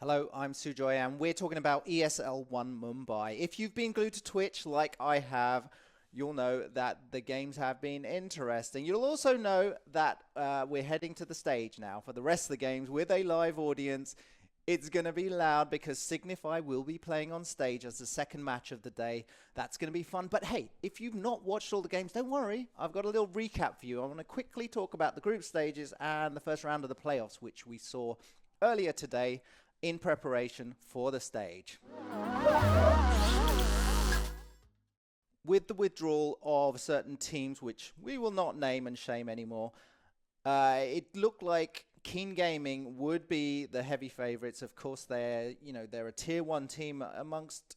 Hello, I'm Sujoy, and we're talking about ESL One Mumbai. If you've been glued to Twitch like I have, you'll know that the games have been interesting. You'll also know that we're heading to the stage now for the rest of the games with a live audience. It's going to be loud because Signify will be playing on stage as the second match of the day. That's going to be fun. But hey, if you've not watched all the games, don't worry. I've got a little recap for you. I want to quickly talk about the group stages and the first round of the playoffs, which we saw earlier today in preparation for the stage. With the withdrawal of certain teams, which we will not name and shame anymore, it looked like Keen Gaming would be the heavy favorites. Of course, they're a tier 1 team amongst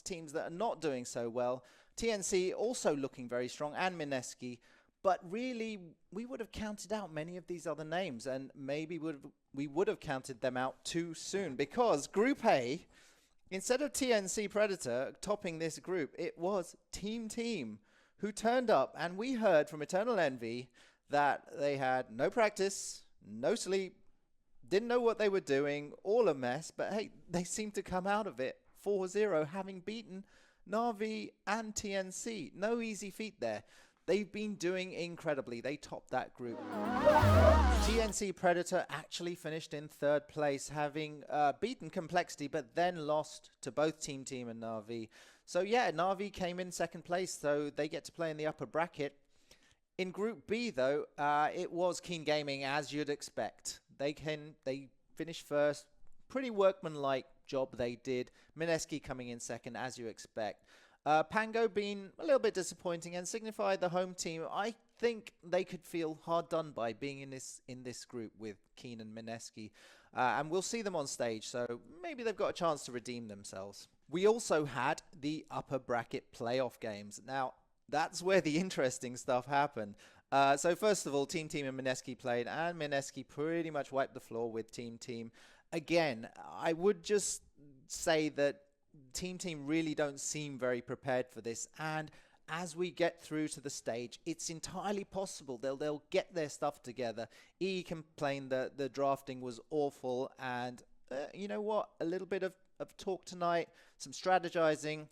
teams that are not doing so well. TNC also looking very strong, and Mineski. But really, we would have counted out many of these other names, and maybe we would have counted them out too soon, because Group A, instead of TNC Predator topping this group, it was Team who turned up, and we heard from Eternal Envy that they had no practice, no sleep, didn't know what they were doing, all a mess, but hey, they seemed to come out of it 4-0, having beaten Na'Vi and TNC. No easy feat there. They've been doing incredibly. They topped that group. TNC Predator actually finished in 3rd place, having beaten Complexity, but then lost to both Team and Na'Vi. So yeah, Na'Vi came in 2nd place, so they get to play in the upper bracket. In Group B, though, it was Keen Gaming, as you'd expect. They finished first. Pretty workmanlike job they did. Mineski coming in 2nd, as you expect. Pango being a little bit disappointing, and Signify, the home team, I think they could feel hard done by being in this group with Keen and Mineski. And we'll see them on stage, so maybe they've got a chance to redeem themselves. We also had the upper bracket playoff games. Now, that's where the interesting stuff happened. So first of all, Team and Mineski played, and Mineski pretty much wiped the floor with Team. Again, I would just say that Team really don't seem very prepared for this, and as we get through to the stage, it's entirely possible they'll get their stuff together. E complained that the drafting was awful, and you know what? A little bit of talk tonight, some strategizing.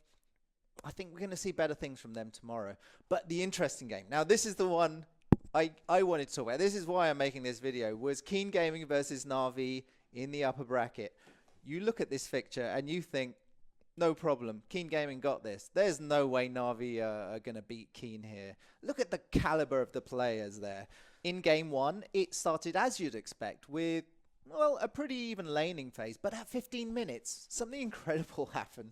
I think we're going to see better things from them tomorrow. But the interesting game, now this is the one I wanted to talk about. This is why I'm making this video, was Keen Gaming versus Na'Vi in the upper bracket. You look at this fixture and you think, no problem, Keen Gaming got this. There's no way Na'Vi are going to beat Keen here. Look at the caliber of the players there. In Game 1, it started as you'd expect with, well, a pretty even laning phase. But at 15 minutes, something incredible happened.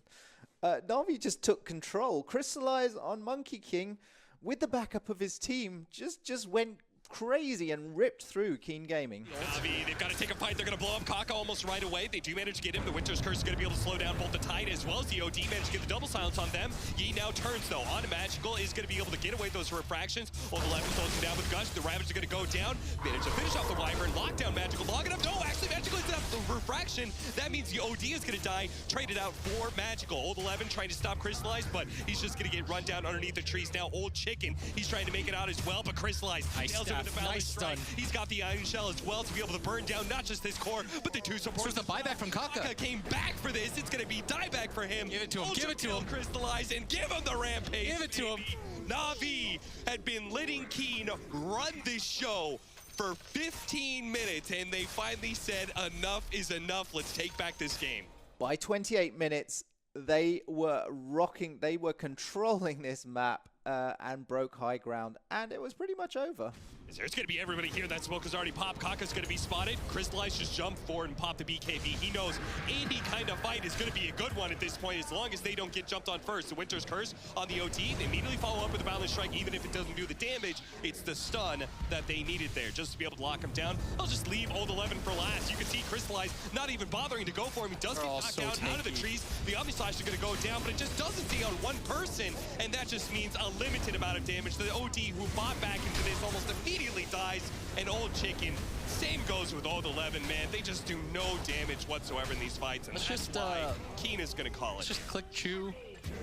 Na'Vi just took control. Crystallize on Monkey King, with the backup of his team, just went crazy and ripped through Keen Gaming. Na'Vi, they've got to take a fight. They're going to blow up Kaka almost right away. They do manage to get him. The Winter's Curse is going to be able to slow down both the Tide as well as the OD. Managed to get the double silence on them. Yi now turns, though, on Magical. Is going to be able to get away those refractions. All the left throws him down with Gush. The Ravage is going to go down. Manage to finish off the Wyvern. Lockdown Magical. Long enough. No, actually, Magical is enough for refraction. That means the OD is going to die. Traded out for Magical. Old 11 trying to stop Crystallize, but he's just going to get run down underneath the trees now. Old Chicken, he's trying to make it out as well, but Crystallize nails him with the Nice stun. He's got the Iron Shell as well to be able to burn down not just this core, but the 2 supports. So the buyback from Kaka. Kaka came back for this. It's going to be dieback for him. Give it to him. Give it to him. Crystallize and give him the rampage. Give it to him. Na'Vi had been letting Keen run this show for 15 minutes, and they finally said enough is enough. Let's take back this game. By 28 minutes, they were rocking. They were controlling this map and broke high ground, and it was pretty much over. There's going to be everybody here. That smoke has already popped. Kaka's going to be spotted. Crystallize just jumped forward and popped the BKB. He knows any kind of fight is going to be a good one at this point, as long as they don't get jumped on first. The Winter's Curse on the OT. They immediately follow up with the Boundless Strike, even if it doesn't do the damage. It's the stun that they needed there, just to be able to lock him down. I'll just leave Old 11 for last. You can see Crystallize not even bothering to go for him. He does get knocked out of the trees. The Omni Slash is going to go down, but it just doesn't stay on one person, and that just means a limited amount of damage. The OD, who bought back into this, almost immediately dies. And Old Chicken, same goes with Old 11, man. They just do no damage whatsoever in these fights, and that's why Keen is going to call it. Let's just click Chew.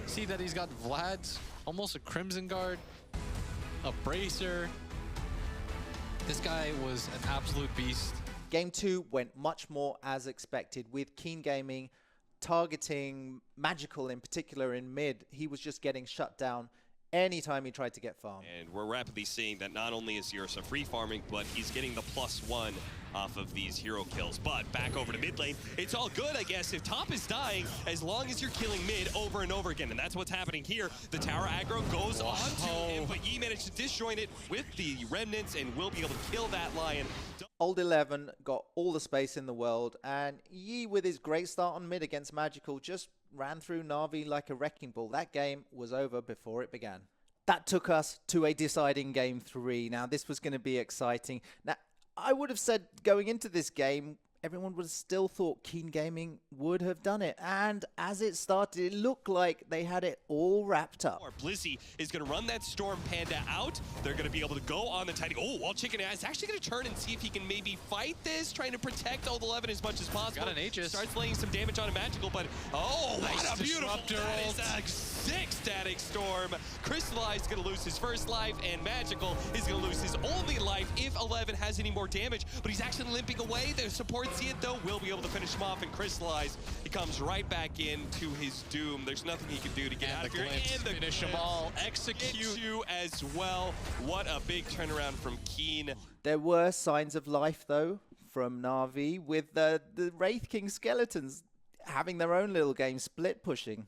See that he's got Vlad's, almost a Crimson Guard, a Bracer. This guy was an absolute beast. Game 2 went much more as expected, with Keen Gaming targeting Magical in particular in mid. He was just getting shut down anytime he tried to get farm. And we're rapidly seeing that not only is Yursa free farming, but he's getting the +1 off of these hero kills. But back over to mid lane, it's all good, I guess, if top is dying, as long as you're killing mid over and over again. And that's what's happening here. The tower aggro goes on to him, but Yi managed to disjoin it with the remnants and will be able to kill that Lion. Old 11 got all the space in the world, and Yi, with his great start on mid against Magical, just ran through Na'Vi like a wrecking ball. That game was over before it began. That took us to a deciding Game 3. Now, this was going to be exciting. Now, I would have said going into this game, everyone would have still thought Keen Gaming would have done it. And as it started, it looked like they had it all wrapped up. Blizzy is going to run that Storm Panda out. They're going to be able to go on the Tiny. Oh, while Chicken is actually going to turn and see if he can maybe fight this, trying to protect Old 11 as much as possible. Got an Aegis. Starts laying some damage on a Magical, but oh, nice what a beautiful, that is ult. a sick Static Storm. Crystallize is going to lose his first life, and Magical is going to lose his only life if 11 has any more damage, but he's actually limping away. The support see it though, will be able to finish him off, and Crystallize, he comes right back into his doom. There's nothing he can do to get out of here. And the finish them all. Execute you as well. What a big turnaround from Keen. There were signs of life, though, from Na'Vi, with the Wraith King Skeletons having their own little game, split pushing.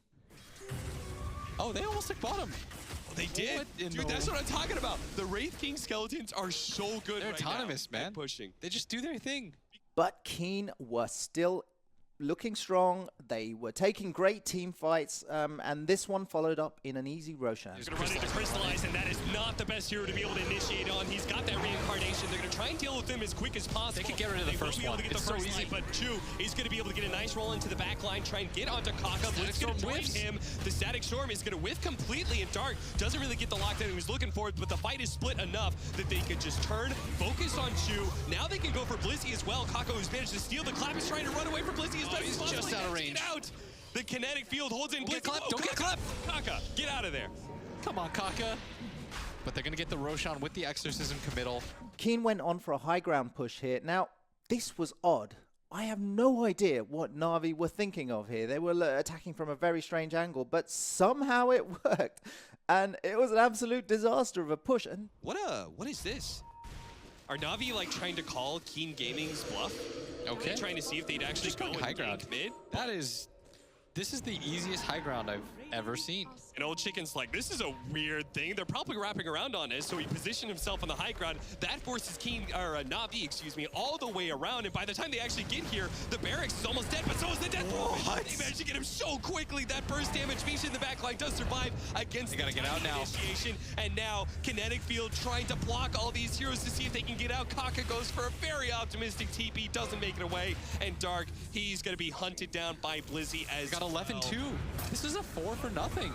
Oh, they almost took bottom. They did. Dude, that's what I'm talking about. The Wraith King Skeletons are so good. They're right autonomous, now. man. They're pushing. They just do their thing. But Keen were still looking strong. They were taking great team fights, and this one followed up in an easy Roshan. He's going to run into Crystallize, and that is not the best hero to be able to initiate on. He's got that reincarnation. They're going to try and deal with him as quick as possible. They can get rid of the first one. It's so easy. But Chu is going to be able to get a nice roll into the back line, try and get onto Kaka. Blitz going to join him. The Static Storm is going to whiff completely, and Dark doesn't really get the lockdown he was looking for, but the fight is split enough that they could just turn, focus on Chu. Now they can go for Blizzy as well. Kaka, who's managed to steal the clap, is trying to run away from Blizzy as best as possible. Just out of range. Get out. The kinetic field holds in Blizzy. Don't get clapped. Kaka, get out of there. Come on, Kaka. But they're going to get the Roshan with the Exorcism committal. Keen went on for a high ground push here. Now, this was odd. I have no idea what Na'Vi were thinking of here. They were attacking from a very strange angle, but somehow it worked. And it was an absolute disaster of a push. And what is this? Are Na'Vi like trying to call Keen Gaming's bluff? Okay. They're trying to see if they'd actually Just go going and high ground. gank mid. This is the easiest high ground I've ever seen. And Old Chicken's like, this is a weird thing. They're probably wrapping around on it, so he positioned himself on the high ground. That forces Na'Vi, excuse me, all the way around. And by the time they actually get here, the barracks is almost dead, but so is the death. They managed to get him so quickly. That burst damage, Misha in the back line does survive against they gotta get out now. Initiation. And now Kinetic Field trying to block all these heroes to see if they can get out. Kaka goes for a very optimistic TP, doesn't make it away. And Dark, he's gonna be hunted down by Blizzy as Got 11-2. This is a 4 for nothing.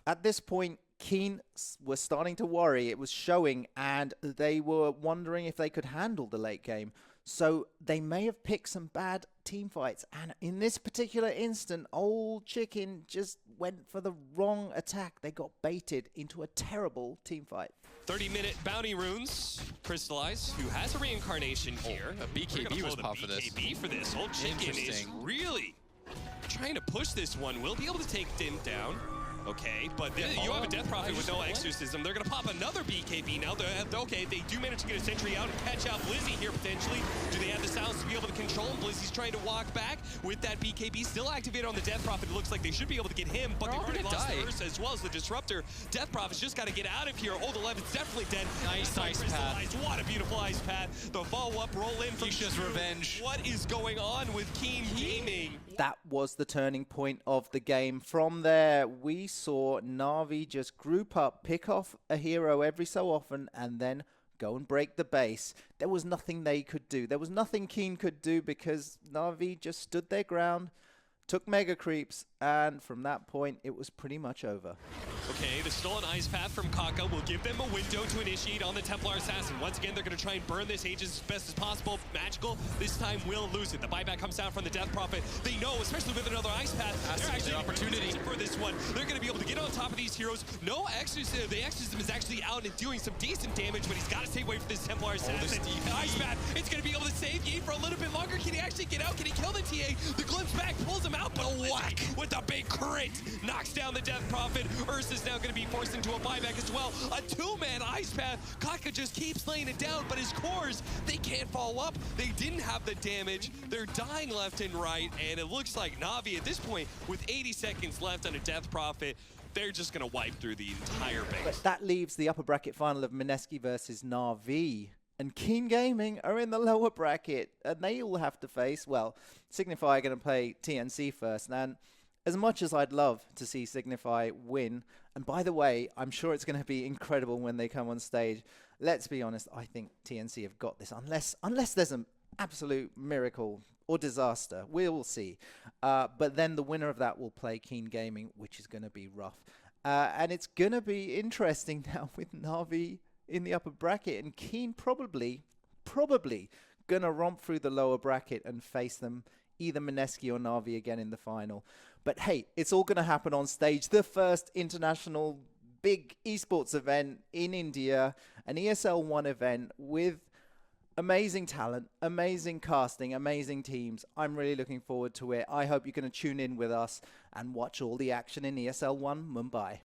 at this point, Keen were starting to worry. It was showing, and they were wondering if they could handle the late game. So they may have picked some bad team fights. And in this particular instant, Old Chicken just went for the wrong attack. They got baited into a terrible team fight. 30-minute bounty runes. Crystallize, who has a reincarnation here. A BKB was popped for this. BKB for this. Old Chicken is really trying to push this one. Will be able to take Dim down. Okay, but then you have a Death Prophet with no Exorcism. They're going to pop another BKB now. Okay, they do manage to get a sentry out and catch out Blizzy here potentially. Do they have the sounds to be able to control him? Blizzy's trying to walk back with that BKB still activated on the Death Prophet. It looks like they should be able to get him, but they've already lost the Ursa as well as the Disruptor. Death Prophet's just got to get out of here. Old 11's definitely dead. Nice ice pad. What a beautiful ice pad. The follow-up roll in from Keisha's revenge. What is going on with Keen Gaming? That was the turning point of the game. From there, we saw Na'Vi just group up, pick off a hero every so often, and then go and break the base. There was nothing they could do. There was nothing Keen could do because Na'Vi just stood their ground, took mega creeps, and from that point, it was pretty much over. Okay, the stolen ice path from Kaka will give them a window to initiate on the Templar Assassin. Once again, they're going to try and burn this Aegis as best as possible. Magical, this time will lose it. The buyback comes down from the Death Prophet. They know, especially with another ice path, they're actually opportunity for this one. They're going to be able to get on top of these heroes. No Exorcism. The Exorcism is actually out and doing some decent damage, but he's got to stay away from this Templar Assassin. Ice path, it's going to be able to save Yi for a little bit longer. Can he actually get out? Can he kill the TA? The glimpse back pulls him out, but whack with a big crit. Knocks down the Death Prophet. Ursa's now going to be forced into a buyback as well. A two-man Ice Path. Kaka just keeps laying it down, but his cores, they can't follow up. They didn't have the damage. They're dying left and right, and it looks like Na'Vi at this point, with 80 seconds left on a Death Prophet, they're just going to wipe through the entire base. But that leaves the upper bracket final of Mineski versus Na'Vi. And Keen Gaming are in the lower bracket, and they all have to face, well, Signify are going to play TNC first. And as much as I'd love to see Signify win, and by the way, I'm sure it's going to be incredible when they come on stage. Let's be honest, I think TNC have got this, unless there's an absolute miracle or disaster. We'll see. But then the winner of that will play Keen Gaming, which is going to be rough. And it's going to be interesting now with Na'Vi in the upper bracket, and Keen probably gonna romp through the lower bracket and face them, either Mineski or Na'Vi again in the final. But hey, it's all gonna happen on stage. The first international big esports event in India, an ESL One event with amazing talent, amazing casting, amazing teams. I'm really looking forward to it. I hope you're gonna tune in with us and watch all the action in ESL One Mumbai.